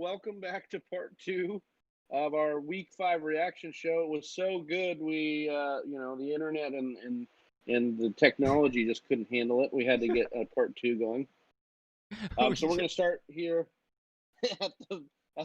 welcome back to part two of our Week 5 reaction show. It was so good, the internet and the technology just couldn't handle it. We had to get part two going. So we're going to start here at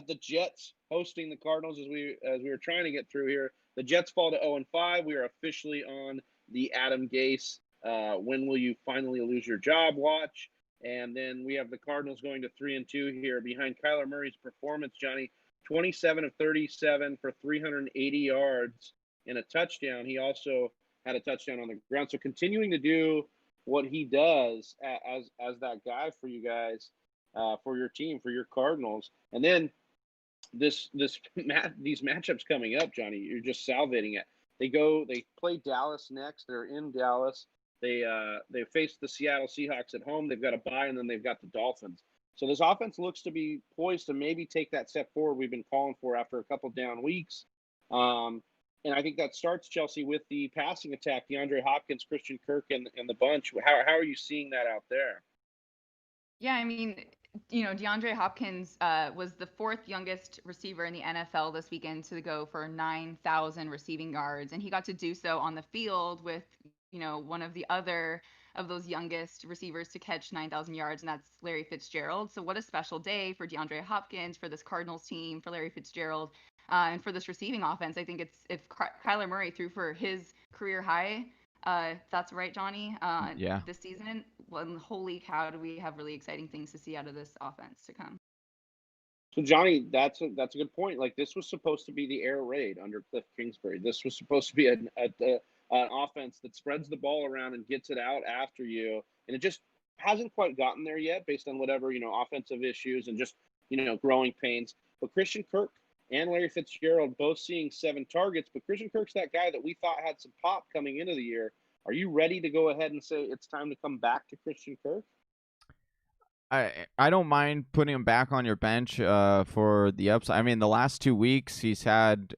the Jets hosting the Cardinals as we were trying to get through here. The Jets fall to 0-5. We are officially on the Adam Gase when will you finally lose your job watch. And then we have the Cardinals going to 3-2 here behind Kyler Murray's performance, Johnny. 27 of 37 for 380 yards and a touchdown. He also had a touchdown on the ground. So continuing to do what he does as that guy for you guys, for your team, for your Cardinals. And then these matchups coming up, Johnny, you're just salivating it. They play Dallas next. They're in Dallas. They face the Seattle Seahawks at home. They've got a bye, and then they've got the Dolphins. So this offense looks to be poised to maybe take that step forward we've been calling for after a couple down weeks. And I think that starts, Chelsea, with the passing attack, DeAndre Hopkins, Christian Kirk, and the bunch. How are you seeing that out there? Yeah, I mean, DeAndre Hopkins was the fourth youngest receiver in the NFL this weekend to go for 9,000 receiving yards. And he got to do so on the field with, one of the other of those youngest receivers to catch 9,000 yards, and that's Larry Fitzgerald. So what a special day for DeAndre Hopkins, for this Cardinals team, for Larry Fitzgerald, and for this receiving offense. I think if Kyler Murray threw for his career high, that's right, Johnny. This season, well, holy cow, do we have really exciting things to see out of this offense to come. So, Johnny, that's a good point. Like, this was supposed to be the air raid under Cliff Kingsbury. This was supposed to be an offense that spreads the ball around and gets it out after you. And it just hasn't quite gotten there yet based on whatever, offensive issues and just, growing pains. But Christian Kirk and Larry Fitzgerald both seeing 7 targets. But Christian Kirk's that guy that we thought had some pop coming into the year. Are you ready to go ahead and say it's time to come back to Christian Kirk? I don't mind putting him back on your bench for the upside. I mean, the last 2 weeks he's had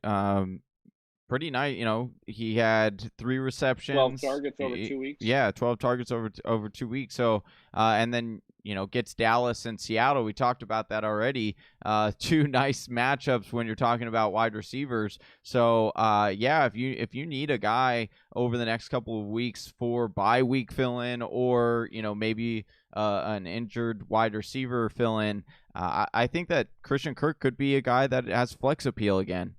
pretty nice. He had 3 receptions, 12 targets over 2 weeks. Yeah, 12 targets over 2 weeks. So and then gets Dallas and Seattle. We talked about that already. 2 nice matchups when you're talking about wide receivers. So if you need a guy over the next couple of weeks for bye week fill in, or maybe an injured wide receiver fill in, I think that Christian Kirk could be a guy that has flex appeal again.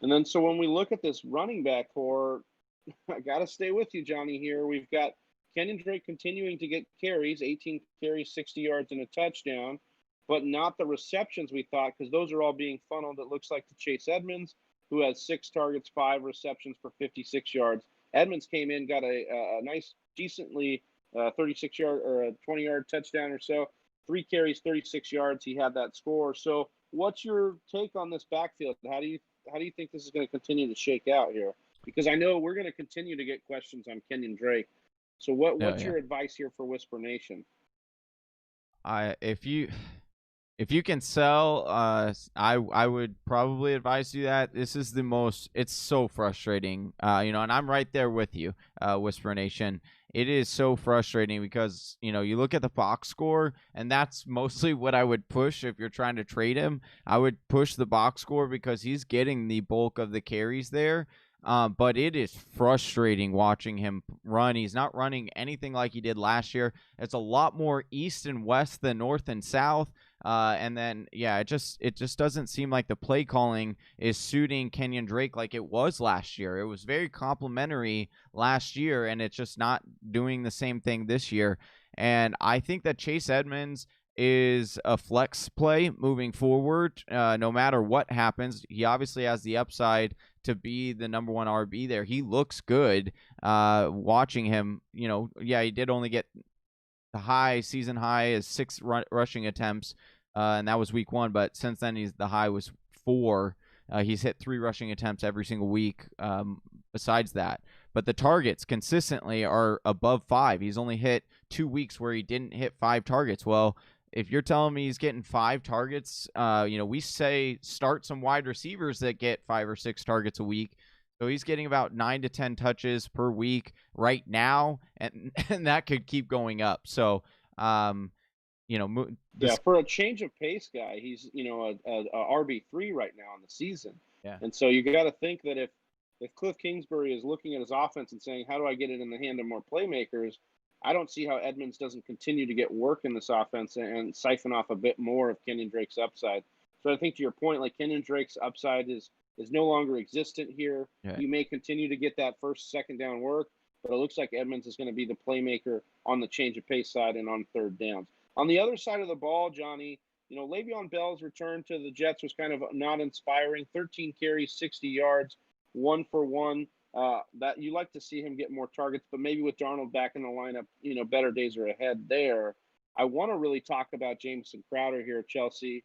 And then, so when we look at this running back core, I got to stay with you, Johnny, here. We've got Kenyon Drake continuing to get carries, 18 carries, 60 yards, and a touchdown, but not the receptions we thought, because those are all being funneled, it looks like, to Chase Edmonds, who has 6 targets, 5 receptions for 56 yards. Edmonds came in, got a nice, decently 36-yard or a 20-yard touchdown or so. 3 carries, 36 yards. He had that score. So what's your take on this backfield? How do you think this is going to continue to shake out here? Because I know we're going to continue to get questions on Kenyon Drake. So what's your advice here for Whisper Nation? If you can sell, I would probably advise you that. This is it's so frustrating. And I'm right there with you, Whisper Nation. It is so frustrating because, you look at the box score, and that's mostly what I would push if you're trying to trade him. I would push the box score because he's getting the bulk of the carries there. But it is frustrating watching him run. He's not running anything like he did last year. It's a lot more east and west than north and south. And then, it just doesn't seem like the play calling is suiting Kenyon Drake like it was last year. It was very complimentary last year, and it's just not doing the same thing this year. And I think that Chase Edmonds is a flex play moving forward. No matter what happens, he obviously has the upside to be the number 1 RB there. He looks good. Watching him, he did only get the season high is 6 rushing attempts, and that was week 1. But since then, the high was 4. He's hit 3 rushing attempts every single week. Besides that, but the targets consistently are above 5. He's only hit 2 weeks where he didn't hit 5 targets. Well, if you're telling me he's getting 5 targets, we say start some wide receivers that get 5 or 6 targets a week. So he's getting about 9 to 10 touches per week right now, and that could keep going up. So Yeah, for a change of pace guy, he's a RB3 right now in the season. Yeah. And so you got to think that if Cliff Kingsbury is looking at his offense and saying, how do I get it in the hand of more playmakers? I don't see how Edmonds doesn't continue to get work in this offense and siphon off a bit more of Kenyon Drake's upside. So I think to your point, like Kenyon Drake's upside is no longer existent here. Yeah. You may continue to get that first, second down work, but it looks like Edmonds is going to be the playmaker on the change of pace side and on third downs. On the other side of the ball, Johnny, Le'Veon Bell's return to the Jets was kind of not inspiring. 13 carries, 60 yards, 1 for 1. That you like to see him get more targets, but maybe with Darnold back in the lineup, better days are ahead there. I want to really talk about Jameson Crowder here at Chelsea.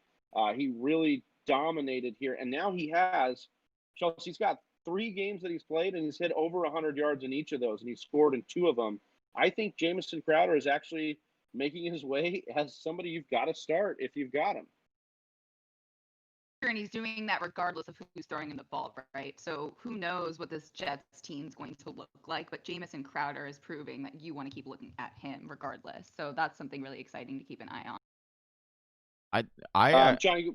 He really dominated here, and now Chelsea's got 3 games that he's played, and he's hit over 100 yards in each of those, and he's scored in 2 of them. I think Jameson Crowder is actually making his way as somebody you've got to start if you've got him. And he's doing that regardless of who's throwing him the ball, right? So who knows what this Jets team is going to look like, but Jameson Crowder is proving that you want to keep looking at him regardless. So that's something really exciting to keep an eye on. Johnny,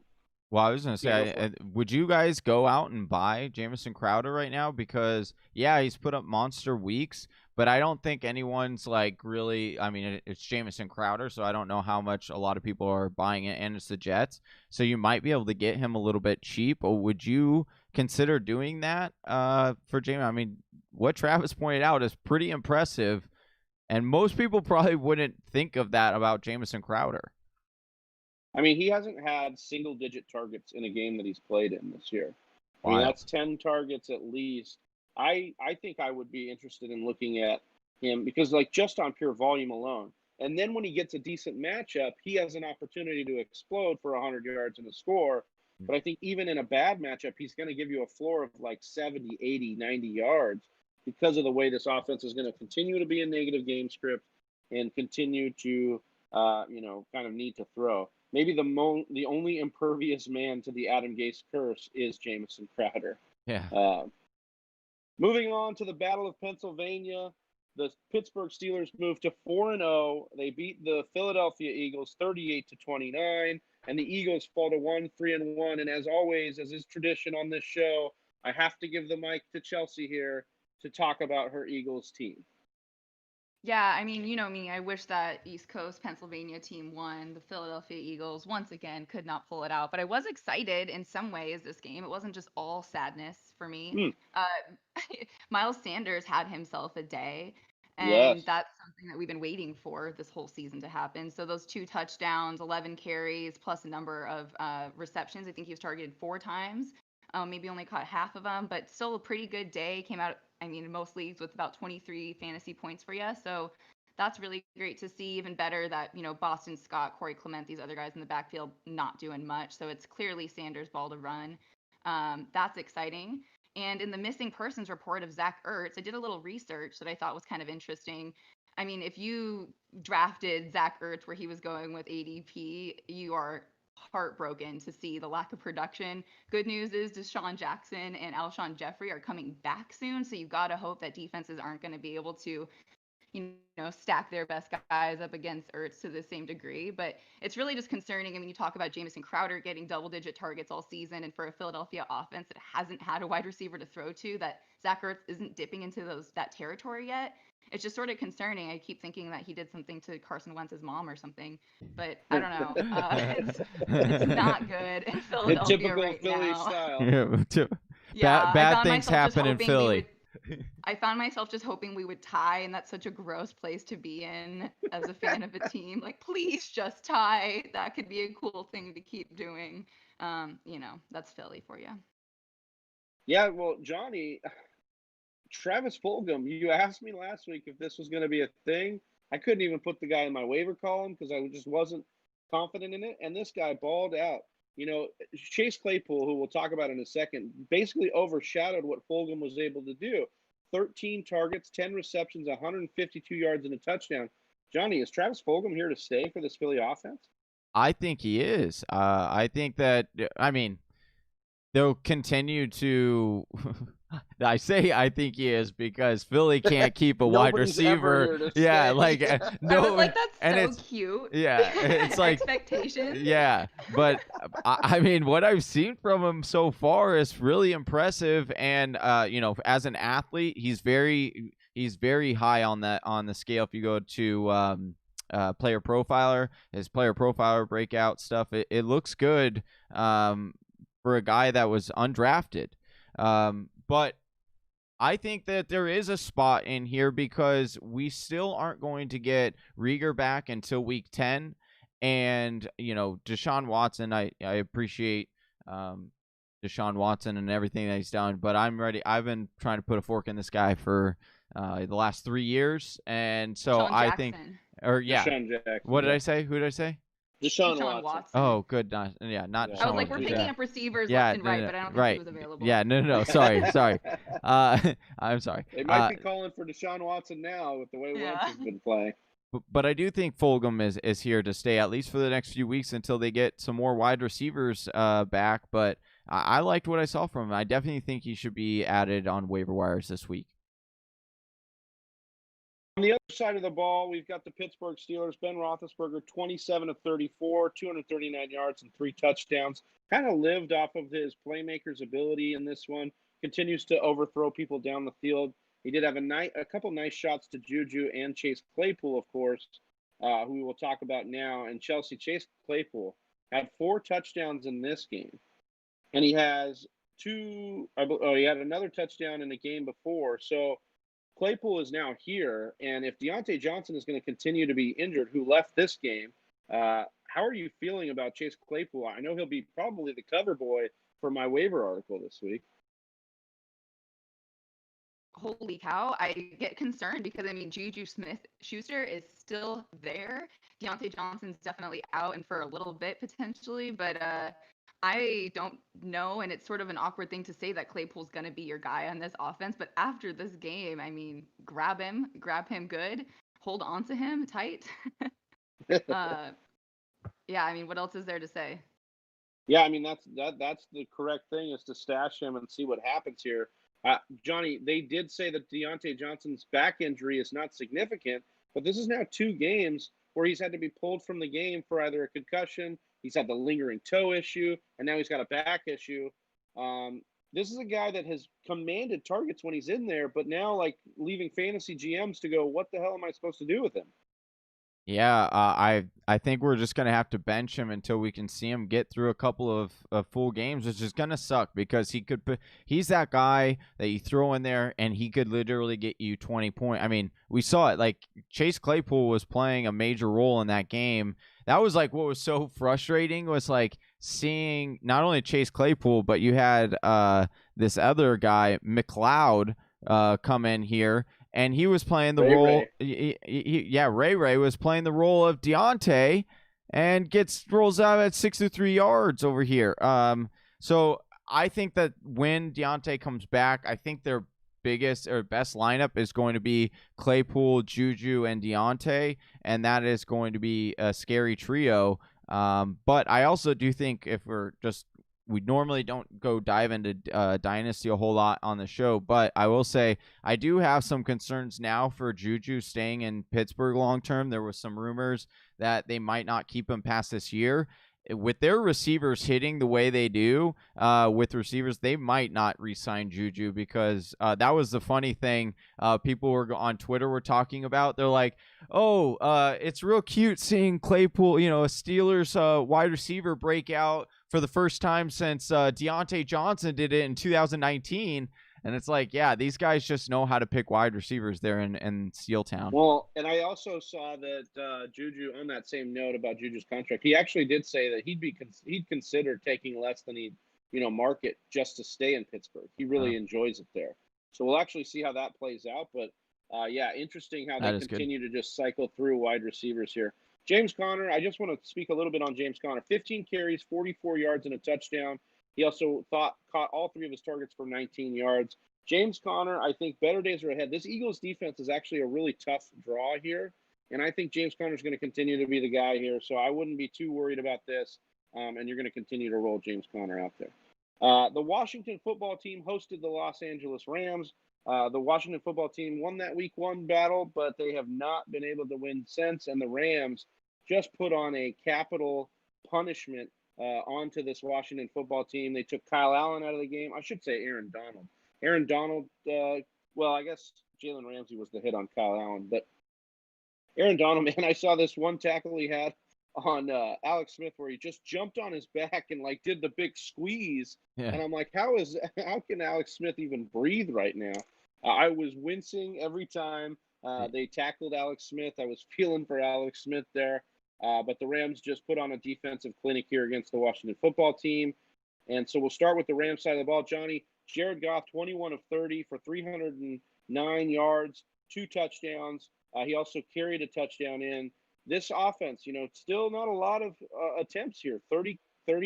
well, I was going to say, would you guys go out and buy Jameson Crowder right now? Because, yeah, he's put up monster weeks, but I don't think anyone's really, I mean, it's Jameson Crowder, so I don't know how much a lot of people are buying it, and it's the Jets. So you might be able to get him a little bit cheap. Or would you consider doing that for Jameson? I mean, what Travis pointed out is pretty impressive, and most people probably wouldn't think of that about Jameson Crowder. I mean, he hasn't had single-digit targets in a game that he's played in this year. I mean, that's 10 targets at least. I think I would be interested in looking at him because, just on pure volume alone. And then when he gets a decent matchup, he has an opportunity to explode for 100 yards and a score. But I think even in a bad matchup, he's going to give you a floor of 70, 80, 90 yards because of the way this offense is going to continue to be a negative game script and continue to, kind of need to throw. Maybe the only impervious man to the Adam Gase curse is Jameson Crowder. Yeah. Moving on to the Battle of Pennsylvania, the Pittsburgh Steelers moved to 4-0. They beat the Philadelphia Eagles 38-29, and the Eagles fall to 3-1. And as always, as is tradition on this show, I have to give the mic to Chelsea here to talk about her Eagles team. Yeah, I mean, you know me, I wish that East Coast Pennsylvania team won. The Philadelphia Eagles, once again, could not pull it out. But I was excited in some ways this game. It wasn't just all sadness for me. Miles Sanders had himself a day. And that's something that we've been waiting for this whole season to happen. So those 2 touchdowns, 11 carries, plus a number of receptions. I think he was targeted 4 times. Maybe only caught half of them, but still a pretty good day. Came out, in most leagues with about 23 fantasy points for you. So that's really great to see. Even better that, Boston Scott, Corey Clement, these other guys in the backfield not doing much. So it's clearly Sanders' ball to run. That's exciting. And in the missing persons report of Zach Ertz, I did a little research that I thought was kind of interesting. I mean, if you drafted Zach Ertz where he was going with ADP, you are heartbroken to see the lack of production. Good news is Deshaun Jackson and Alshon Jeffrey are coming back soon, so you've got to hope that defenses aren't going to be able to, stack their best guys up against Ertz to the same degree. But it's really just concerning. I mean, you talk about Jameson Crowder getting double-digit targets all season, and for a Philadelphia offense that hasn't had a wide receiver to throw to, that Zach Ertz isn't dipping into that territory yet. It's just sort of concerning. I keep thinking that he did something to Carson Wentz's mom or something, but I don't know. It's not good in Philadelphia typical right Philly now. Style. Bad things happen in Philly. I found myself just hoping we would tie, and that's such a gross place to be in as a fan of a team. Please just tie. That could be a cool thing to keep doing. That's Philly for you. Yeah, well, Johnny, Travis Fulgham, you asked me last week if this was going to be a thing. I couldn't even put the guy in my waiver column because I just wasn't confident in it. And this guy balled out. Chase Claypool, who we'll talk about in a second, basically overshadowed what Fulgham was able to do. 13 targets, 10 receptions, 152 yards, and a touchdown. Johnny, is Travis Fulgham here to stay for this Philly offense? I think he is. I think that, they'll continue to I say I think he is because Philly can't keep a wide Nobody's ever receiver. here to Yeah, say. like I no, was like, that's and so it's cute. yeah, it's like Expectations. yeah, but I mean, what I've seen from him so far is really impressive, and as an athlete, he's very high on the scale. If you go to player profiler, his player profiler breakout stuff, it looks good for a guy that was undrafted. But I think that there is a spot in here because we still aren't going to get Rieger back until week 10. And, Deshaun Watson, I appreciate Deshaun Watson and everything that he's done, but I'm ready. I've been trying to put a fork in this guy for the last 3 years. And so Deshaun I think, Jackson. Deshaun Jackson. what did I say? Who did I say? Deshaun Watson. Oh, good. Not Yeah. Deshaun I was like, Watson. we're picking up receivers Yeah, left and right, no, but I don't right. think he was available. Yeah, no. Sorry. I'm sorry. They might be calling for Deshaun Watson now with the way Wentz has been playing. But I do think Fulgham is here to stay, at least for the next few weeks until they get some more wide receivers back. But I liked what I saw from him. I definitely think he should be added on waiver wires this week. On the other side of the ball, we've got the Pittsburgh Steelers. Ben Roethlisberger, 27 of 34, 239 yards and 3 touchdowns. Kind of lived off of his playmaker's ability in this one. Continues to overthrow people down the field. He did have a couple nice shots to Juju and Chase Claypool, of course, who we will talk about now. And Chase Claypool had 4 touchdowns in this game. And he has he had another touchdown in the game before. So Claypool is now here, and if Deontay Johnson is going to continue to be injured, who left this game, how are you feeling about Chase Claypool? I know he'll be probably the cover boy for my waiver article this week. Holy cow, I get concerned because, Juju Smith-Schuster is still there. Deontay Johnson's definitely out and for a little bit potentially, but I don't know, and it's sort of an awkward thing to say that Claypool's going to be your guy on this offense, but after this game, grab him good, hold on to him tight. What else is there to say? Yeah, that's the correct thing, is to stash him and see what happens here. Johnny, they did say that Deontay Johnson's back injury is not significant, but this is now 2 games where he's had to be pulled from the game for either a concussion, he's had the lingering toe issue, and now he's got a back issue. This is a guy that has commanded targets when he's in there, but now, leaving fantasy GMs to go, what the hell am I supposed to do with him? Yeah, I think we're just gonna have to bench him until we can see him get through a couple of full games, which is gonna suck because he's that guy that you throw in there and he could literally get you 20 points. We saw it. Chase Claypool was playing a major role in that game. That was what was so frustrating was seeing not only Chase Claypool, but you had this other guy McLeod come in here. And he was playing the role. Ray was playing the role of Deontay, and rolls out at 63 yards over here. So I think that when Deontay comes back, I think their biggest or best lineup is going to be Claypool, Juju, and Deontay, and that is going to be a scary trio. But I also do think we normally don't go dive into Dynasty a whole lot on the show, but I will say I do have some concerns now for Juju staying in Pittsburgh long term. There was some rumors that they might not keep him past this year. With their receivers hitting the way they do, they might not re-sign Juju because that was the funny thing. People on Twitter were talking about. They're like, it's real cute seeing Claypool, a Steelers wide receiver break out for the first time since Deontay Johnson did it in 2019. And it's these guys just know how to pick wide receivers there in Steel Town. Well, and I also saw that Juju, on that same note about Juju's contract, he actually did say that he'd consider taking less than he'd market just to stay in Pittsburgh. He really enjoys it there. So we'll actually see how that plays out. But interesting how they continue to just cycle through wide receivers here. James Conner, I just want to speak a little bit on James Conner. 15 carries, 44 yards, and a touchdown. He also caught all 3 of his targets for 19 yards. James Conner, I think better days are ahead. This Eagles defense is actually a really tough draw here, and I think James Conner is going to continue to be the guy here, so I wouldn't be too worried about this, and you're going to continue to roll James Conner out there. The Washington football team hosted the Los Angeles Rams. The Washington football team won that week 1 battle, but they have not been able to win since. And the Rams just put on a capital punishment onto this Washington football team. They took Kyle Allen out of the game. I should say Aaron Donald. Aaron Donald, well, I guess Jalen Ramsey was the hit on Kyle Allen. But Aaron Donald, man, I saw this one tackle he had on Alex Smith where he just jumped on his back and like did the big squeeze. Yeah. And I'm like, how can Alex Smith even breathe right now? I was wincing every time they tackled Alex Smith. I was feeling for Alex Smith there. But the Rams just put on a defensive clinic here against the Washington football team. And so we'll start with the Rams side of the ball. Johnny, Jared Goff, 21 of 30 for 309 yards, 2 touchdowns. He also carried a touchdown in. This offense, still not a lot of attempts here. 30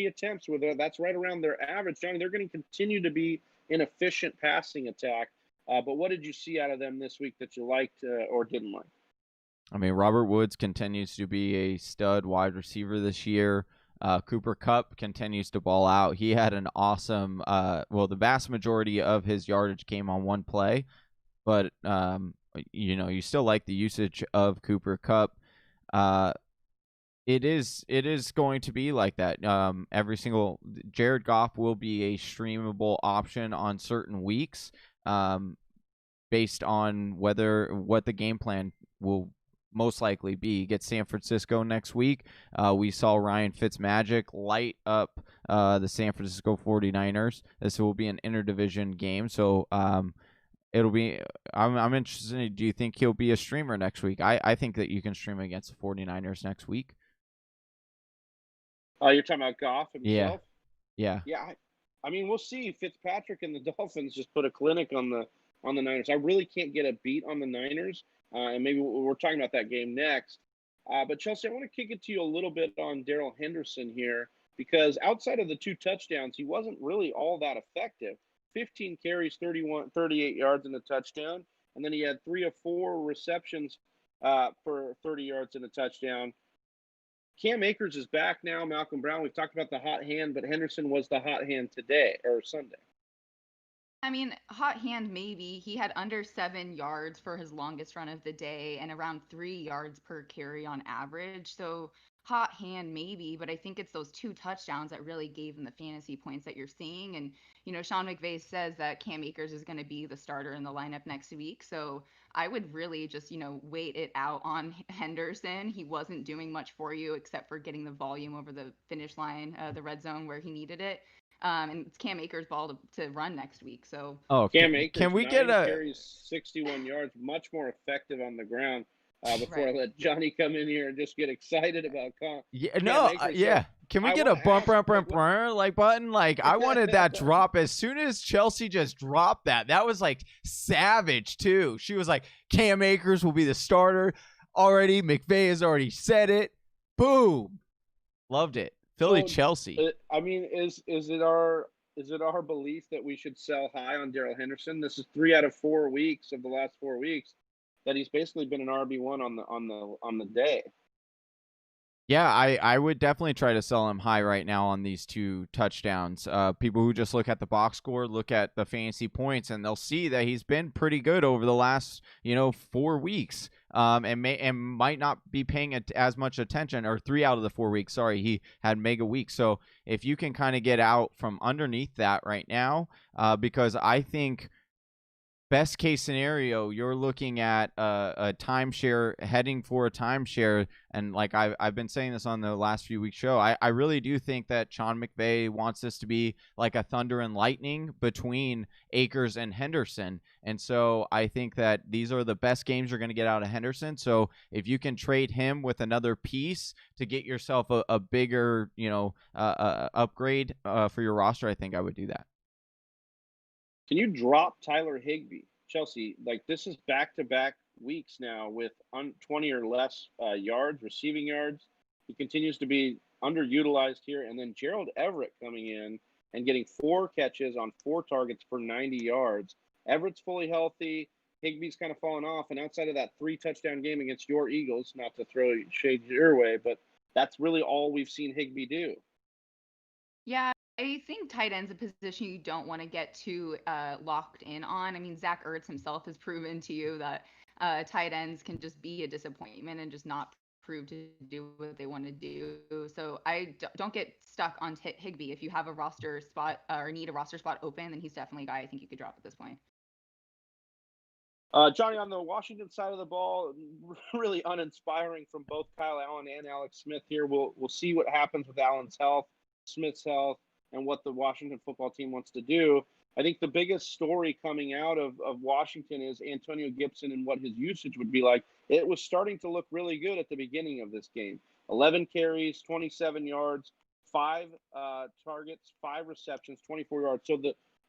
attempts. That's right around their average. Johnny, they're going to continue to be an efficient passing attack. But what did you see out of them this week that you liked or didn't like? I mean, Robert Woods continues to be a stud wide receiver this year. Cooper Kupp continues to ball out. He had an awesome, the vast majority of his yardage came on one play, but you still like the usage of Cooper Kupp. It is going to be like that. Every single Jared Goff will be a streamable option on certain weeks, based on what the game plan will most likely be. Get San Francisco next week. We saw Ryan Fitzmagic light up the San Francisco 49ers. This will be an interdivision game, so it'll be. I'm interested. Do you think he'll be a streamer next week? I think that you can stream against the 49ers next week. You're talking about Goff himself? Yeah. I mean, we'll see. Fitzpatrick and the Dolphins just put a clinic on the Niners. I really can't get a beat on the Niners, and maybe we're talking about that game next. But Chelsea, I want to kick it to you a little bit on Daryl Henderson here, because outside of the 2 touchdowns, he wasn't really all that effective. 15 carries, 38 yards and a touchdown, and then he had 3 of 4 receptions for 30 yards and a touchdown. Cam Akers is back now. Malcolm Brown, we've talked about the hot hand, but Henderson was the hot hand today or Sunday. I mean, hot hand maybe. He had under 7 yards for his longest run of the day and around 3 yards per carry on average. So hot hand maybe, but I think it's those 2 touchdowns that really gave him the fantasy points that you're seeing. And, Sean McVay says that Cam Akers is going to be the starter in the lineup next week. So I would really just, wait it out on Henderson. He wasn't doing much for you except for getting the volume over the finish line, the red zone where he needed it. And it's Cam Akers' ball to run next week. So Cam Akers, can we get carries 61 yards, much more effective on the ground. Before I let Johnny come in here and just get excited about Can we get a bump like button? Like I wanted that drop as soon as Chelsea just dropped that. That was like savage too. She was like, Cam Akers will be the starter already. McVay has already said it. Boom. Loved it. Philly Chelsea. I mean, is it our belief that we should sell high on Daryl Henderson? This is 3 out of 4 weeks of the last 4 weeks that he's basically been an RB1 on the day. Yeah, I would definitely try to sell him high right now on these 2 touchdowns. People who just look at the box score, look at the fantasy points, and they'll see that he's been pretty good over the last 4 weeks. And might not be paying as much attention, or 3 out of the 4 weeks. Sorry, he had mega weeks. So if you can kind of get out from underneath that right now, because I think best case scenario, you're looking at a timeshare, heading for a timeshare. And like I've been saying this on the last few weeks show, I really do think that Sean McVay wants this to be like a thunder and lightning between Akers and Henderson. And so I think that these are the best games you're going to get out of Henderson. So if you can trade him with another piece to get yourself a bigger, upgrade for your roster, I think I would do that. Can you drop Tyler Higbee, Chelsea? Like, this is back-to-back weeks now with 20 or less yards, receiving yards. He continues to be underutilized here. And then Gerald Everett coming in and getting 4 catches on 4 targets for 90 yards. Everett's fully healthy. Higbee's kind of fallen off. And outside of that 3-touchdown game against your Eagles, not to throw shade your way, but that's really all we've seen Higbee do. Yeah, I think tight end's a position you don't want to get too locked in on. I mean, Zach Ertz himself has proven to you that tight ends can just be a disappointment and just not prove to do what they want to do. So don't get stuck on Higbee. If you have a roster spot or need a roster spot open, then he's definitely a guy I think you could drop at this point. Johnny, on the Washington side of the ball, really uninspiring from both Kyle Allen and Alex Smith here. We'll see what happens with Allen's health, Smith's health, and what the Washington football team wants to do. I think the biggest story coming out of Washington is Antonio Gibson and what his usage would be like. It was starting to look really good at the beginning of this game. 11 carries, 27 yards, 5 targets, 5 receptions, 24 yards. So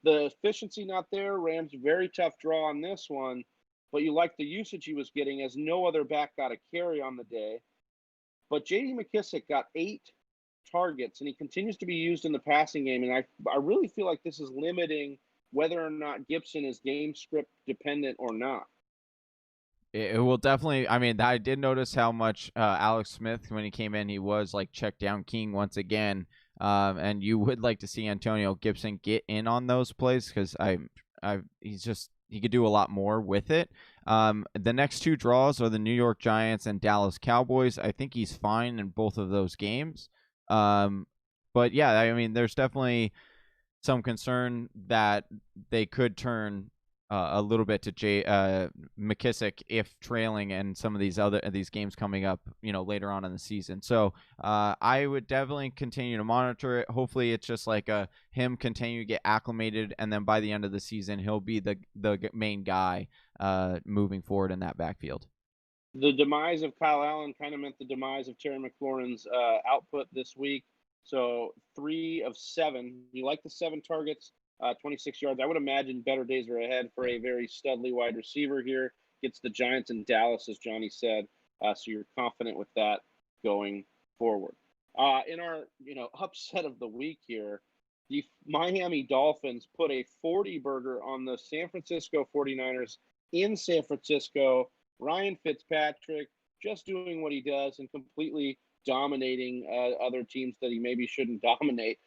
the efficiency not there. Rams very tough draw on this one. But you like the usage he was getting, as no other back got a carry on the day. But J.D. McKissic got 8 targets, and he continues to be used in the passing game. And I really feel like this is limiting whether or not Gibson is game script dependent or not. It will definitely. I mean, I did notice how much Alex Smith, when he came in, he was like check down king once again. And you would like to see Antonio Gibson get in on those plays because he could do a lot more with it. The next 2 draws are the New York Giants and Dallas Cowboys. I think he's fine in both of those games. But yeah, I mean, there's definitely some concern that they could turn a little bit to McKissic if trailing and some of these games coming up, later on in the season. So I would definitely continue to monitor it. Hopefully it's just like him continue to get acclimated, and then by the end of the season he'll be the main guy moving forward in that backfield. The demise of Kyle Allen kind of meant the demise of Terry McLaurin's output this week. So 3 of 7. You like the 7 targets, 26 yards. I would imagine better days are ahead for a very studly wide receiver here. Gets the Giants and Dallas, as Johnny said. So you're confident with that going forward. In our upset of the week here, the Miami Dolphins put a 40-burger on the San Francisco 49ers in San Francisco. Ryan Fitzpatrick just doing what he does and completely dominating other teams that he maybe shouldn't dominate.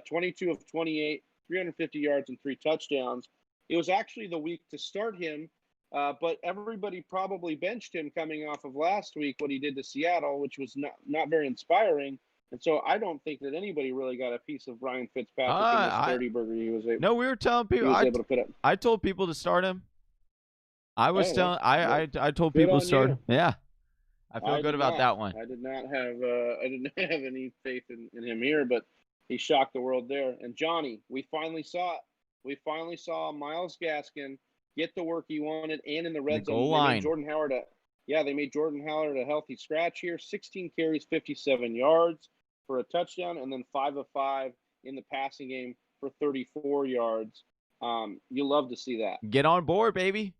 22 of 28, 350 yards and 3 touchdowns. It was actually the week to start him, but everybody probably benched him coming off of last week, what he did to Seattle, which was not very inspiring. And so I don't think that anybody really got a piece of Ryan Fitzpatrick in this 30-burger he was able. No, we were telling people. Able to put up. I told people to start him. I was telling. I told people to start him. Yeah, I feel good about that one. I did not have any faith in him here, but he shocked the world there. And Johnny, we finally saw it. We finally saw Myles Gaskin get the work he wanted, and in the red zone, they made Jordan Howard a healthy scratch here. 16 carries, 57 yards for a touchdown, and then 5 of 5 in the passing game for 34 yards. You love to see that. Get on board, baby.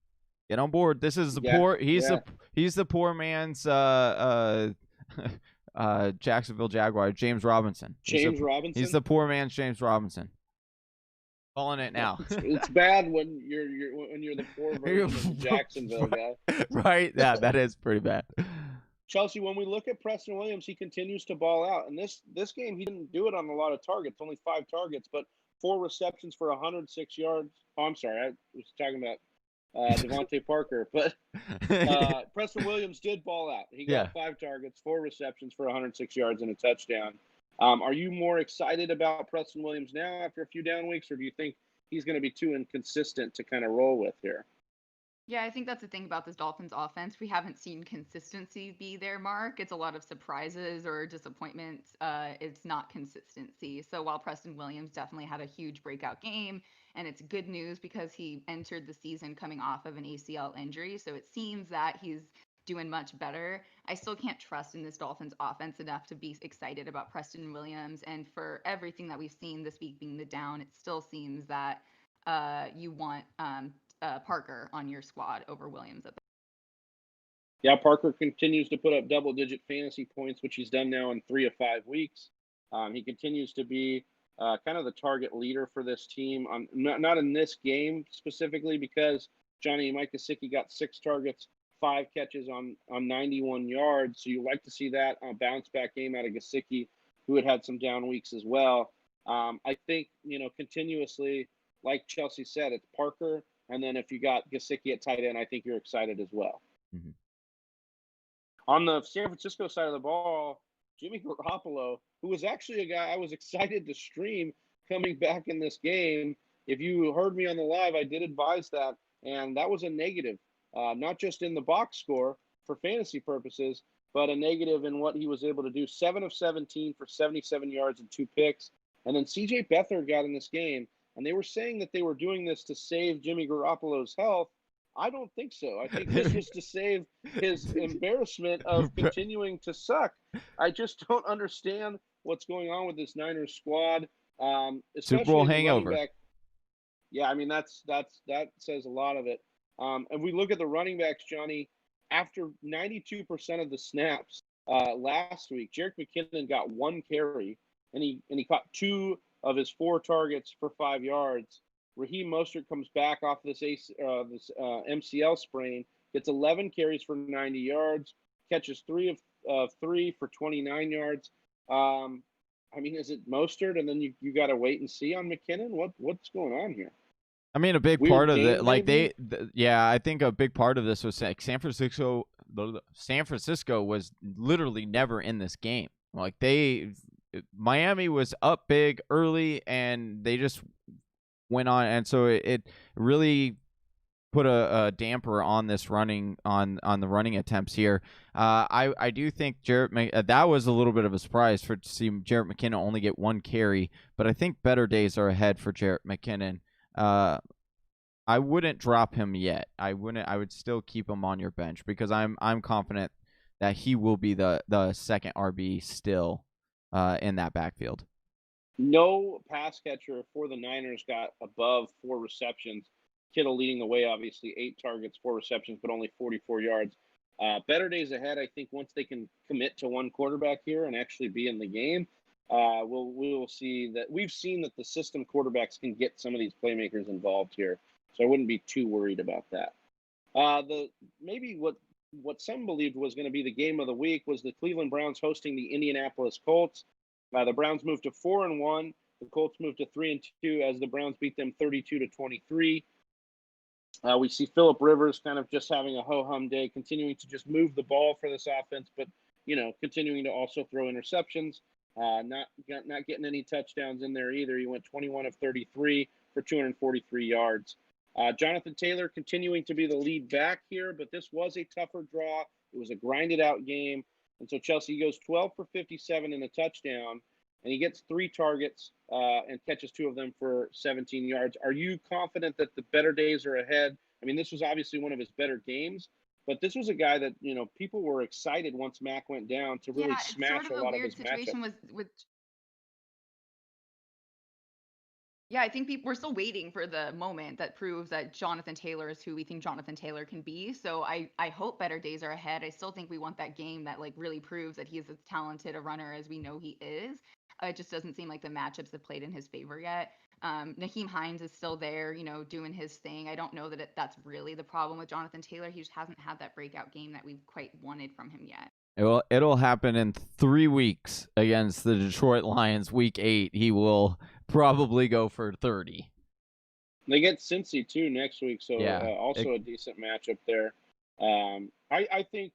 Get on board. This is the poor. He's the poor man's Jacksonville Jaguar, James Robinson. He's the poor man's James Robinson. Calling it now. It's bad when you're the poor version of the Jacksonville guy. Right? Yeah, that is pretty bad. Chelsea, when we look at Preston Williams, he continues to ball out. And this game, he didn't do it on a lot of targets, only 5 targets, but 4 receptions for 106 yards. Oh, I'm sorry, I was talking about Devontae Parker, but Preston Williams did ball out. He got 5 targets, 4 receptions for 106 yards and a touchdown. Are you more excited about Preston Williams now after a few down weeks, or do you think he's going to be too inconsistent to kind of roll with here? Yeah, I think that's the thing about this Dolphins offense. We haven't seen consistency be their mark. It's a lot of surprises or disappointments. It's not consistency. So while Preston Williams definitely had a huge breakout game, and it's good news because he entered the season coming off of an ACL injury, so it seems that he's doing much better. I still can't trust in this Dolphins offense enough to be excited about Preston Williams. And for everything that we've seen this week being the down, it still seems that you want Parker on your squad over Williams at the Yeah, Parker continues to put up double-digit fantasy points, which he's done now in 3 of 5 weeks. He continues to be kind of the target leader for this team. Not in this game specifically, because Johnny Mike Gesicki got 6 targets, 5 catches on 91 yards. So you like to see that bounce-back game out of Gesicki, who had some down weeks as well. I think, continuously, like Chelsea said, it's Parker. And then if you got Gesicki at tight end, I think you're excited as well. Mm-hmm. On the San Francisco side of the ball, Jimmy Garoppolo, who was actually a guy I was excited to stream coming back in this game. If you heard me on the live, I did advise that, and that was a negative, not just in the box score for fantasy purposes, but a negative in what he was able to do. 7 of 17 for 77 yards and 2 picks. And then C.J. Beathard got in this game, and they were saying that they were doing this to save Jimmy Garoppolo's health. I don't think so. I think this was to save his embarrassment of continuing to suck. I just don't understand what's going on with this Niners squad. Super Bowl Especially hangover. back. Yeah, I mean that says a lot of it. And we look at the running backs, Johnny. After 92% of the snaps last week, Jerick McKinnon got 1 carry, and he caught 2 of his 4 targets for 5 yards. Raheem Mostert comes back off this MCL sprain, gets 11 carries for 90 yards, catches 3 of 3 for 29 yards. I mean, is it Mostert, and then you got to wait and see on McKinnon? What's going on here? I mean, a big Weird part of game, it, like maybe? yeah, I think a big part of this was like San Francisco was literally never in this game. Like Miami was up big early, and they just went on, and so it really put a damper on this running on the running attempts here. I do think that was a little bit of a surprise to see Jerick McKinnon only get 1 carry, but I think better days are ahead for Jerick McKinnon. I wouldn't drop him yet. I would still keep him on your bench because I'm confident that he will be the second RB still in that backfield. No pass catcher for the Niners got above 4 receptions. Kittle leading the way, obviously, 8 targets, 4 receptions, but only 44 yards. Better days ahead, I think, once they can commit to one quarterback here and actually be in the game. We will see that. We've seen that the system quarterbacks can get some of these playmakers involved here, so I wouldn't be too worried about that. Maybe what some believed was going to be the game of the week was the Cleveland Browns hosting the Indianapolis Colts. The Browns moved to 4-1. The Colts moved to 3-2 as the Browns beat them 32-23. We see Phillip Rivers kind of just having a ho-hum day, continuing to just move the ball for this offense, but continuing to also throw interceptions. Not getting any touchdowns in there either. He went 21 of 33 for 243 yards. Jonathan Taylor continuing to be the lead back here, but this was a tougher draw. It was a grinded-out game. And so Chelsea goes 12 for 57 and a touchdown, and he gets 3 targets and catches 2 of them for 17 yards. Are you confident that the better days are ahead? I mean, this was obviously one of his better games, but this was a guy that, people were excited once Mac went down to really Yeah, it's smash sort a of a lot of weird his situation matchups. with Yeah, I think we're still waiting for the moment that proves that Jonathan Taylor is who we think Jonathan Taylor can be. So I hope better days are ahead. I still think we want that game that like really proves that he is as talented a runner as we know he is. It just doesn't seem like the matchups have played in his favor yet. Nakeem Hines is still there, doing his thing. I don't know that that's really the problem with Jonathan Taylor. He just hasn't had that breakout game that we've quite wanted from him yet. It'll happen in 3 weeks against the Detroit Lions. Week 8, he will probably go for 30. They get Cincy too next week, so Yeah, also a decent matchup there. I think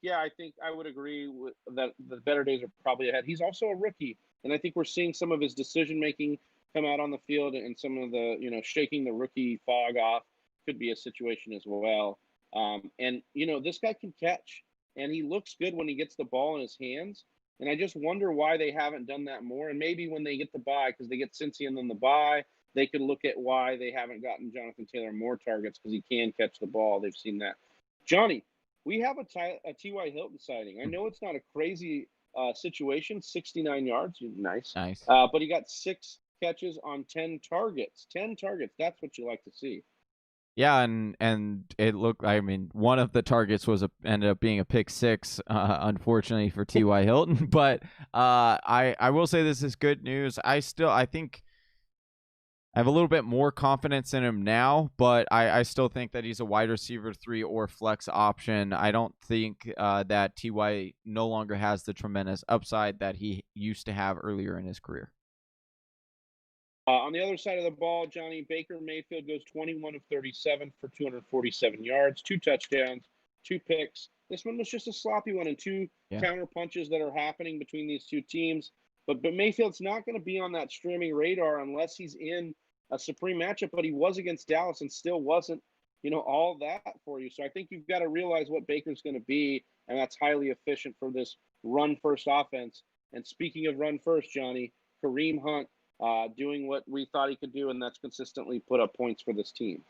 I would agree with that. The better days are probably ahead. He's also a rookie, and I think we're seeing some of his decision making come out on the field, and some of the shaking the rookie fog off could be a situation as well. And this guy can catch, and he looks good when he gets the ball in his hands. And I just wonder why they haven't done that more. And maybe when they get the bye, because they get Cincy and then the bye, they could look at why they haven't gotten Jonathan Taylor more targets, because he can catch the ball. They've seen that. Johnny, we have a T.Y. Hilton sighting. I know it's not a crazy situation, 69 yards, nice. But he got 6 catches on 10 targets. 10 targets, that's what you like to see. Yeah, and it looked. I mean, one of the targets ended up being a pick 6, unfortunately for T.Y. Hilton. But I will say this is good news. I think I have a little bit more confidence in him now, but I still think that he's a wide receiver 3 or flex option. I don't think that T.Y. no longer has the tremendous upside that he used to have earlier in his career. On the other side of the ball, Johnny, Baker Mayfield goes 21 of 37 for 247 yards, 2 touchdowns, 2 picks. This one was just a sloppy one and 2 counter punches that are happening between these two teams. But Mayfield's not going to be on that streaming radar unless he's in a supreme matchup, but he was against Dallas and still wasn't, all that for you. So I think you've got to realize what Baker's going to be, and that's highly efficient for this run-first offense. And speaking of run-first, Johnny, Kareem Hunt doing what we thought he could do, and that's consistently put up points for this team.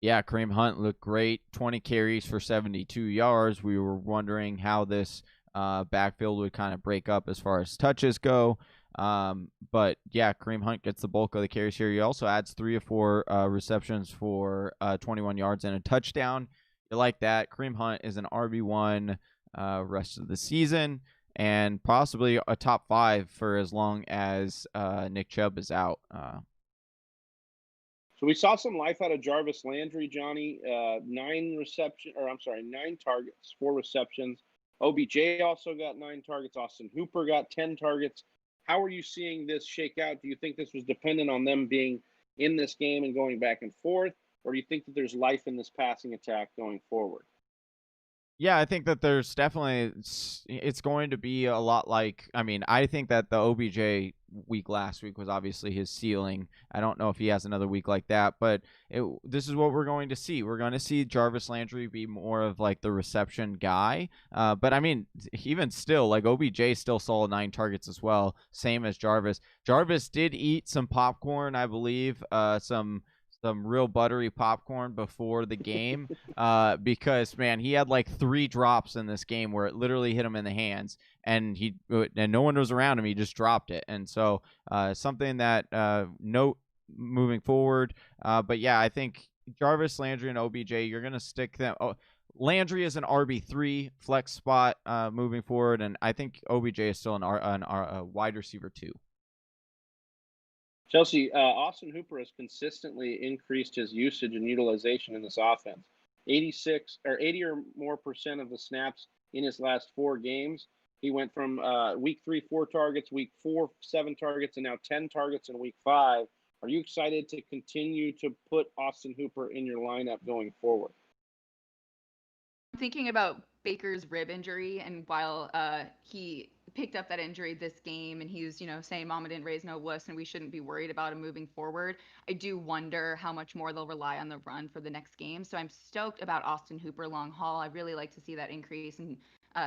Yeah, Kareem Hunt looked great. 20 carries for 72 yards. We were wondering how this backfield would kind of break up as far as touches go. But yeah, Kareem Hunt gets the bulk of the carries here. He also adds 3 or 4 receptions for 21 yards and a touchdown. You like that. Kareem Hunt is an RB1 rest of the season and possibly a top 5 for as long as Nick Chubb is out. So we saw some life out of Jarvis Landry, Johnny. 9 targets, 4 receptions. OBJ also got 9 targets. Austin Hooper got 10 targets. How are you seeing this shake out? Do you think this was dependent on them being in this game and going back and forth? Or do you think that there's life in this passing attack going forward? Yeah, I think that there's definitely, it's going to be a lot like, I think that the OBJ week last week was obviously his ceiling. I don't know if he has another week like that, but this is what we're going to see. We're going to see Jarvis Landry be more of like the reception guy. But even still, like OBJ still saw 9 targets as well, same as Jarvis. Jarvis did eat some popcorn, I believe, some real buttery popcorn before the game because, man, he had like 3 drops in this game where it literally hit him in the hands and no one was around him. He just dropped it. And so something that note moving forward. But yeah, I think Jarvis, Landry, and OBJ, you're going to stick them. Landry is an RB3 flex spot moving forward, and I think OBJ is still a wide receiver 2. Chelsea, Austin Hooper has consistently increased his usage and utilization in this offense. 80 or more % of the snaps in his last 4 games. He went from week 3, 4 targets, week 4, 7 targets, and now 10 targets in week 5. Are you excited to continue to put Austin Hooper in your lineup going forward? I'm thinking about Baker's rib injury, and while he picked up that injury this game and he was, saying Mama didn't raise no wuss and we shouldn't be worried about him moving forward, I do wonder how much more they'll rely on the run for the next game. So I'm stoked about Austin Hooper long haul. I really like to see that increase in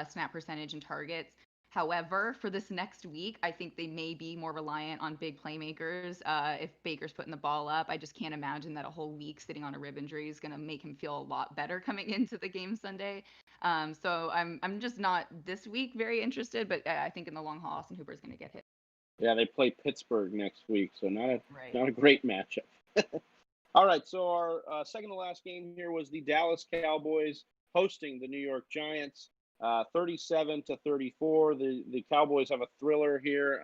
snap percentage and targets. However, for this next week, I think they may be more reliant on big playmakers. If Baker's putting the ball up, I just can't imagine that a whole week sitting on a rib injury is going to make him feel a lot better coming into the game Sunday. So I'm just not this week very interested, but I think in the long haul, Austin Hooper is going to get hit. Yeah, they play Pittsburgh next week, so not a great matchup. All right, so our second to last game here was the Dallas Cowboys hosting the New York Giants. 37-34. The Cowboys have a thriller here.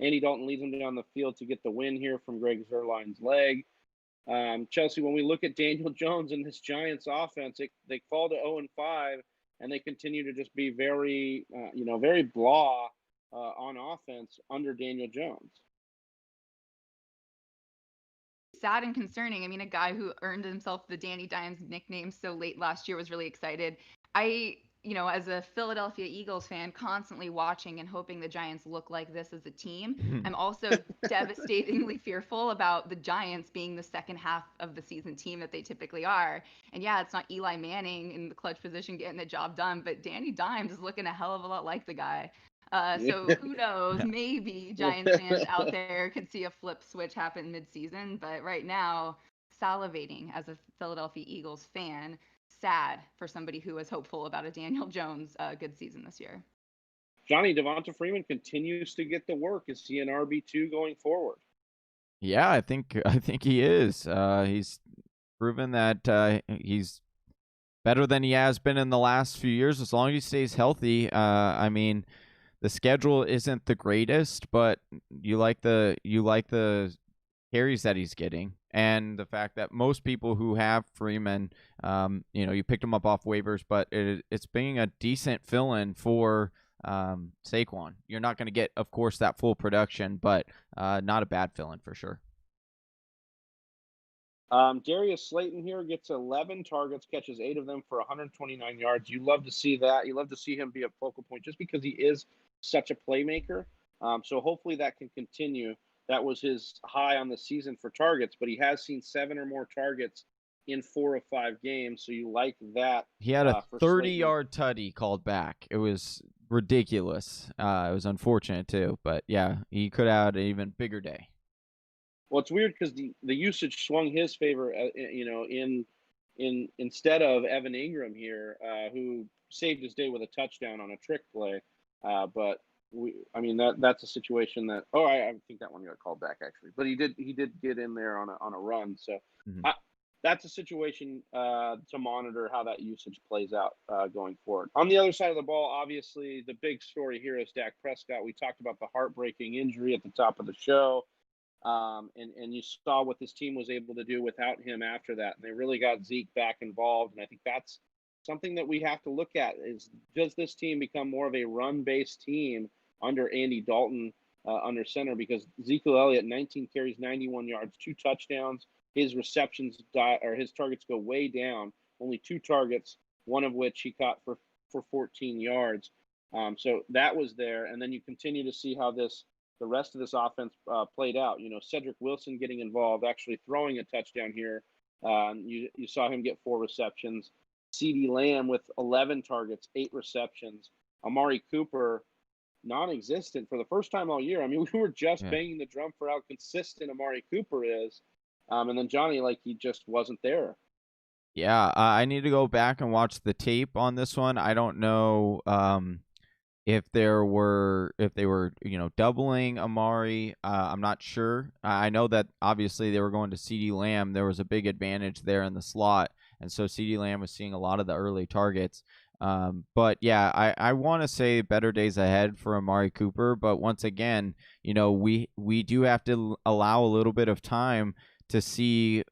Andy Dalton leads them down the field to get the win here from Greg Zuerlein's leg. Chelsea, when we look at Daniel Jones and this Giants offense, they fall to 0-5, and they continue to just be very, very blah on offense under Daniel Jones. Sad and concerning. A guy who earned himself the Danny Dimes nickname so late last year was really excited. I, as a Philadelphia Eagles fan, constantly watching and hoping the Giants look like this as a team. I'm also devastatingly fearful about the Giants being the second half of the season team that they typically are. And yeah, it's not Eli Manning in the clutch position getting the job done, but Danny Dimes is looking a hell of a lot like the guy. So who knows? Maybe Giants fans out there could see a flip switch happen mid-season. But right now, salivating as a Philadelphia Eagles fan. Sad for somebody who was hopeful about a Daniel Jones good season this year. Johnny, Devonta Freeman continues to get the work. Is he an RB2 going forward? Yeah, I think he is. He's proven that he's better than he has been in the last few years as long as he stays healthy. The schedule isn't the greatest, but you like the carries that he's getting. And the fact that most people who have Freeman, you picked him up off waivers, but it's being a decent fill-in for Saquon. You're not going to get, of course, that full production, but not a bad fill-in for sure. Darius Slayton here gets 11 targets, catches 8 of them for 129 yards. You love to see that. You love to see him be a focal point just because he is such a playmaker. So hopefully that can continue. That was his high on the season for targets, but he has seen 7 or more targets in 4 of 5 games. So you like that. He had a 30-yard tutty called back. It was ridiculous. It was unfortunate too, but yeah, he could have had an even bigger day. Well, it's weird because the usage swung his favor, in instead of Evan Ingram here, who saved his day with a touchdown on a trick play. But that's a situation that I think that one got called back actually, but he did get in there on a run. So that's a situation to monitor how that usage plays out going forward. On the other side of the ball, obviously the big story here is Dak Prescott. We talked about the heartbreaking injury at the top of the show. And you saw what this team was able to do without him after that. And they really got Zeke back involved. And I think that's something that we have to look at is, does this team become more of a run-based team under Andy Dalton under center? Because Ezekiel Elliott, 19 carries, 91 yards, 2 touchdowns. His receptions his targets go way down. Only 2 targets, one of which he caught for 14 yards. So that was there. And then you continue to see how the rest of this offense played out. Cedric Wilson getting involved, actually throwing a touchdown here. You saw him get 4 receptions. CeeDee Lamb with 11 targets, 8 receptions. Amari Cooper, non-existent for the first time all year. I mean, we were just banging the drum for how consistent Amari Cooper is. And then Johnny, he just wasn't there. Yeah, I need to go back and watch the tape on this one. I don't know if they were doubling Amari. I'm not sure. I know that obviously they were going to CeeDee Lamb. There was a big advantage there in the slot, and so CeeDee Lamb was seeing a lot of the early targets. But yeah, I want to say better days ahead for Amari Cooper. But once again, we do have to allow a little bit of time to see,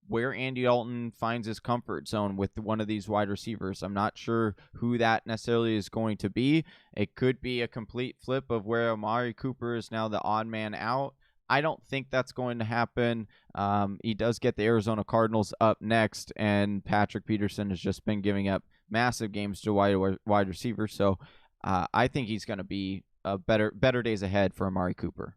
where Andy Dalton finds his comfort zone with one of these wide receivers. I'm not sure who that necessarily is going to be. It could be a complete flip of where Amari Cooper is now the odd man out. I don't think that's going to happen. He does get the Arizona Cardinals up next, and Patrick Peterson has just been giving up massive games to wide receivers. So I think he's going to be a better days ahead for Amari Cooper.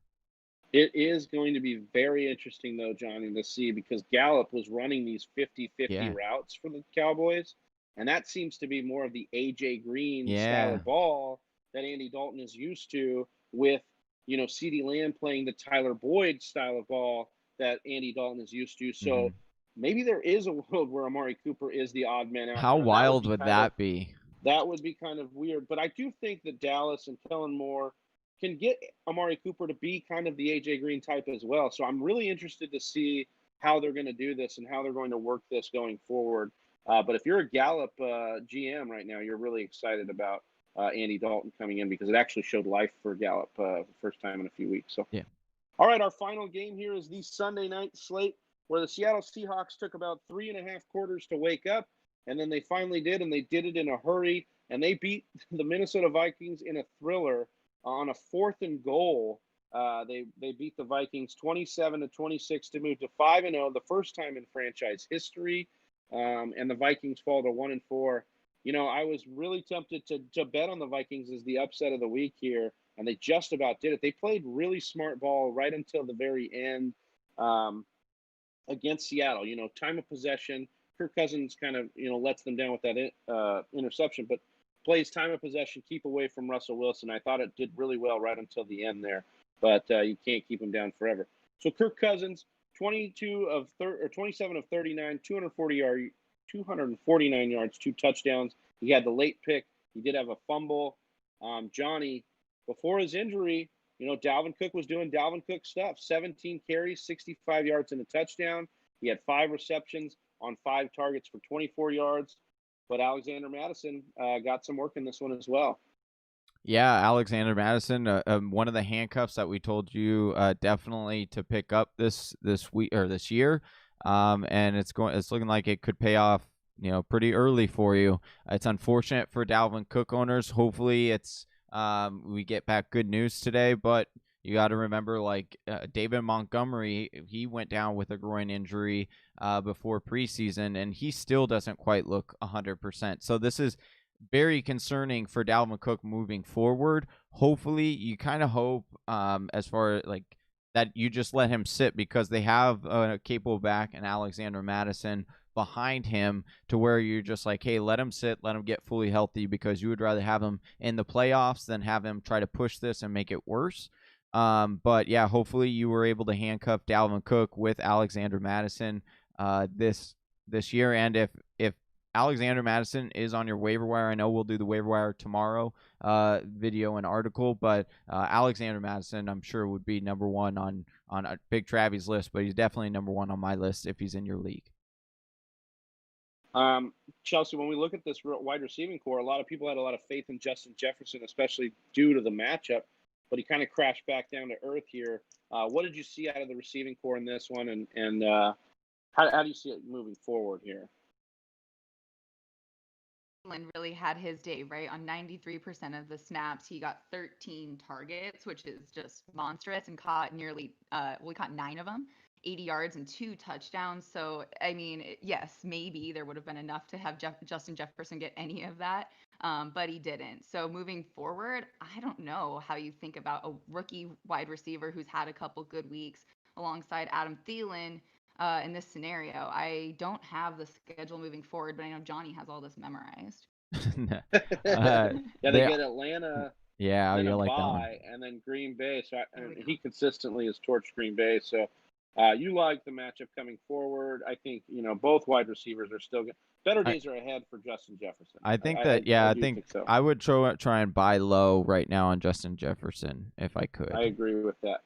It is going to be very interesting, though, Johnny, to see, because Gallup was running these 50-50 routes for the Cowboys, and that seems to be more of the A.J. Green style of ball that Andy Dalton is used to, with, CeeDee Lamb playing the Tyler Boyd style of ball that Andy Dalton is used to. So maybe there is a world where Amari Cooper is the odd man out. How wild would that be? That would be kind of weird. But I do think that Dallas and Kellen Moore can get Amari Cooper to be kind of the A.J. Green type as well. So I'm really interested to see how they're going to do this and how they're going to work this going forward. But if you're a Gallup GM right now, you're really excited about Andy Dalton coming in, because it actually showed life for Gallup for the first time in a few weeks. So, all right, our final game here is the Sunday night slate, where the Seattle Seahawks took about 3.5 quarters to wake up, and then they finally did, and they did it in a hurry, and they beat the Minnesota Vikings in a thriller. On a 4th and goal, they beat the Vikings 27-26 to move to 5-0, the first time in franchise history. And the Vikings fall to 1-4. I was really tempted to bet on the Vikings as the upset of the week here, and they just about did it. They played really smart ball right until the very end against Seattle. Time of possession. Kirk Cousins kind of lets them down with that interception, but plays time of possession, keep away from Russell Wilson. I thought it did really well right until the end there, but you can't keep him down forever. So Kirk Cousins, 27 of 39, 249 yards, 2 touchdowns. He had the late pick. He did have a fumble. Johnny, before his injury, Dalvin Cook was doing Dalvin Cook stuff. 17 carries, 65 yards and a touchdown. He had 5 receptions on 5 targets for 24 yards. But Alexander Madison got some work in this one as well. Yeah, Alexander Madison, one of the handcuffs that we told you definitely to pick up this week or this year, and it's looking like it could pay off pretty early for you. It's unfortunate for Dalvin Cook owners. Hopefully it's we get back good news today, but you got to remember, David Montgomery, he went down with a groin injury before preseason, and he still doesn't quite look 100%. So this is very concerning for Dalvin Cook moving forward. Hopefully, you kind of hope as far as that you just let him sit, because they have a capable back and Alexander Madison behind him, to where you're just like, hey, let him sit, let him get fully healthy, because you would rather have him in the playoffs than have him try to push this and make it worse. But yeah, hopefully you were able to handcuff Dalvin Cook with Alexander Madison this year. And if Alexander Madison is on your waiver wire, I know we'll do the waiver wire tomorrow video and article, but Alexander Madison, I'm sure, would be number one on Big Travy's list, but he's definitely number one on my list if he's in your league. Chelsea, when we look at this wide receiving core, a lot of people had a lot of faith in Justin Jefferson, especially due to the matchup, but he kind of crashed back down to earth here. What did you see out of the receiving core in this one, and how do you see it moving forward here? Really had his day, right? On 93% of the snaps, he got 13 targets, which is just monstrous, and caught we caught 9 of them, 80 yards and 2 touchdowns. So, I mean, yes, maybe there would have been enough to have Justin Jefferson get any of that, but he didn't. So moving forward, I don't know how you think about a rookie wide receiver who's had a couple good weeks alongside Adam Thielen in this scenario. I don't have the schedule moving forward, but I know Johnny has all this memorized. They get Atlanta. Yeah, and you a like that one. bye, and then Green Bay. So he consistently has torched Green Bay. So you like the matchup coming forward. I think both wide receivers are still good. Better days are ahead for Justin Jefferson. I think I think so. I would try and buy low right now on Justin Jefferson if I could. I agree with that.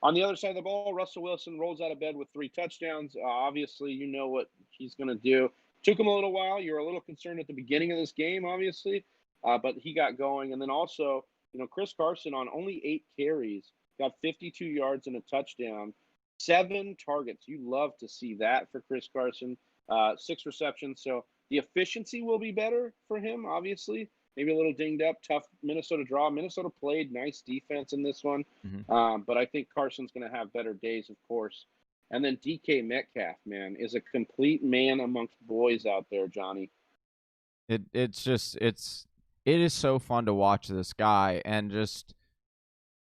On the other side of the ball, Russell Wilson rolls out of bed with 3 touchdowns. Obviously, you know what he's going to do. Took him a little while. You were a little concerned at the beginning of this game, obviously, but he got going. And then also, Chris Carson on only 8 carries, got 52 yards and a touchdown, 7 targets. You love to see that for Chris Carson. 6 receptions. So the efficiency will be better for him, obviously. Maybe a little dinged up, tough Minnesota draw. Minnesota played nice defense in this one. Mm-hmm. But I think Carson's going to have better days, of course. And then DK Metcalf, man, is a complete man amongst boys out there, Johnny. It is so fun to watch this guy, and just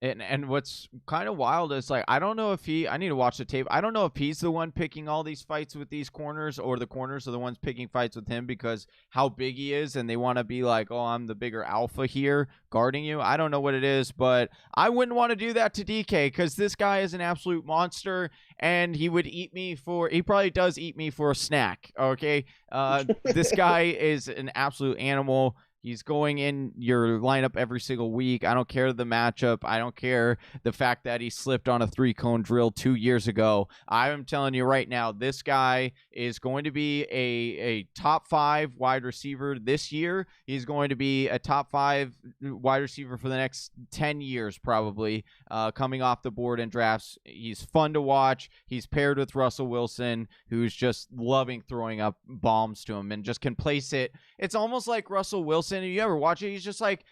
and what's kind of wild is, I don't know if I need to watch the tape. I don't know if he's the one picking all these fights with these corners, or the corners are the ones picking fights with him because how big he is, and they want to be like, oh, I'm the bigger alpha here guarding you. I don't know what it is, but I wouldn't want to do that to DK, because this guy is an absolute monster, and he probably does eat me for a snack. Okay. This guy is an absolute animal. He's going in your lineup every single week. I don't care the matchup. I don't care the fact that he slipped on a 3-cone drill 2 years ago. I'm telling you right now, this guy is going to be a top 5 wide receiver this year. He's going to be a top 5 wide receiver for the next 10 years, probably, coming off the board in drafts. He's fun to watch. He's paired with Russell Wilson, who's just loving throwing up bombs to him and just can place it. It's almost like Russell Wilson. If you ever watch it, he's just like,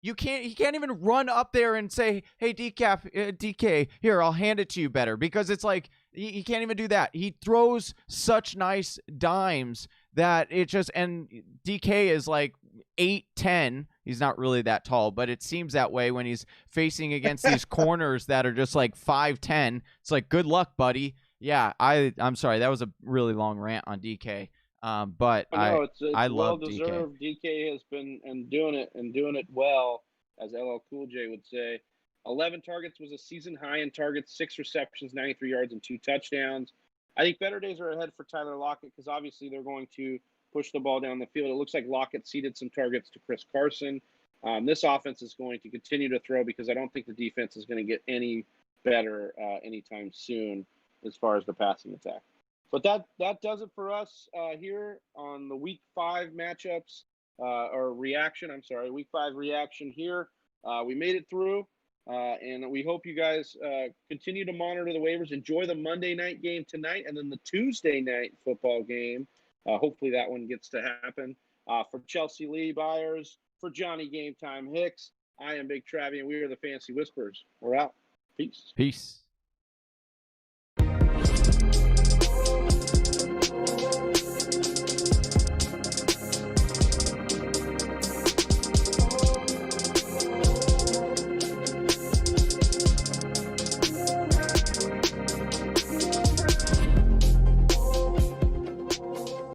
he can't even run up there and say, hey, DK, here, I'll hand it to you better, because it's like he can't even do that. He throws such nice dimes that it just, and DK is like 8'10". He's not really that tall, but it seems that way when he's facing against these corners that are just like 5'10". It's like, good luck, buddy. Yeah, I'm sorry, that was a really long rant on DK. But it's I love well-deserved. DK has been doing it well, as LL Cool J would say. 11 targets was a season high in targets, 6 receptions, 93 yards, and 2 touchdowns. I think better days are ahead for Tyler Lockett, because obviously they're going to push the ball down the field. It looks like Lockett ceded some targets to Chris Carson. This offense is going to continue to throw, because I don't think the defense is going to get any better anytime soon as far as the passing attack. But that does it for us here on the Week 5 matchups or reaction. I'm sorry, Week 5 reaction here. We made it through, and we hope you guys continue to monitor the waivers. Enjoy the Monday night game tonight, and then the Tuesday night football game Hopefully that one gets to happen. For Chelsea Lee Byers, for Johnny Game Time Hicks, I am Big Travie, and we are the Fancy Whispers. We're out. Peace. Peace.